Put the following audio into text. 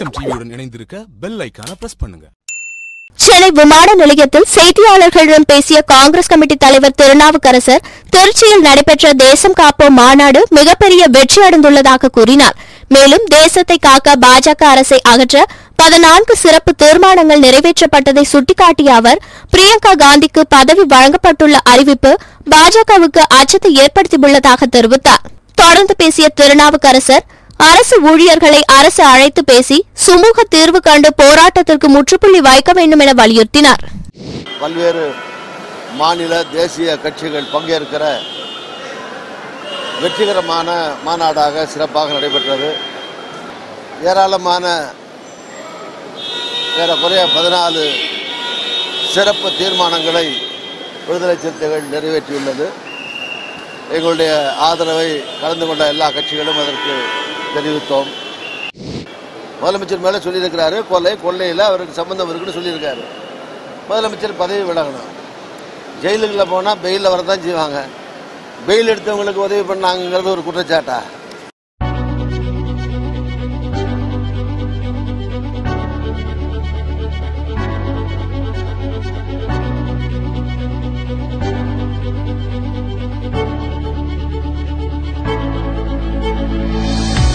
தேசம் டிவியுடன் இணைந்திருக்க பெல் ஐகானை பிரஸ் பண்ணுங்க. சென்னை விமான நிலையத்தில் செய்தியாளர்களிடம் பேசிய காங்கிரஸ் கமிட்டி தலைவர் திருநாவுக்கரசர் திருச்சியில் நடைபெற்ற தேசம் காப்போம் மாநாடு மிகப்பெரிய வெற்றியடைந்துள்ளதாக கூறினார். மேலும் தேசத்தை காக்க பாஜக அரசை அகற்ற 14 சிறப்பு தீர்மானங்கள் நிறைவேற்றப்பட்டதை சுட்டிக்காட்டிய அவர், பிரியங்கா காந்திக்கு பதவி வழங்கப்பட்டுள்ள அறிவிப்பு பாஜகவுக்கு அச்சத்தை ஏற்படுத்தியுள்ளதாக தெரிவித்தார். தொடர்ந்து பேசிய திருநாவுக்கரசர், அரசு ஊழியர்களை அரசு அழைத்து பேசி சுமூக தீர்வு கண்டு போராட்டத்திற்கு முற்றுப்புள்ளி வைக்க வேண்டும் என வலியுறுத்தினார். பல்வேறு மாநில தேசிய கட்சிகள் பங்கேற்கிற வெற்றிகரமான மாநாடாக சிறப்பாக நடைபெற்றது. ஏராளமான ஏறக்குறைய 14 சிறப்பு தீர்மானங்களை விடுதலை சிறுத்தைகள் நிறைவேற்றியுள்ளது. எங்களுடைய ஆதரவை கலந்து கொண்ட எல்லா கட்சிகளும் அதற்கு தெரிவித்தோம். முதலமைச்சர் மேலே சொல்லியிருக்கிறாரு, கொள்ளையில் அவருக்கு சம்பந்தம் இருக்குன்னு சொல்லியிருக்காரு. முதலமைச்சர் பதவி விலகணும். ஜெயிலுக்குள்ள போனால் பெயிலில் வரதான் செய்வாங்க. பெயில் எடுத்தவங்களுக்கு உதவி பண்ணாங்கிறது ஒரு குற்றச்சாட்டா?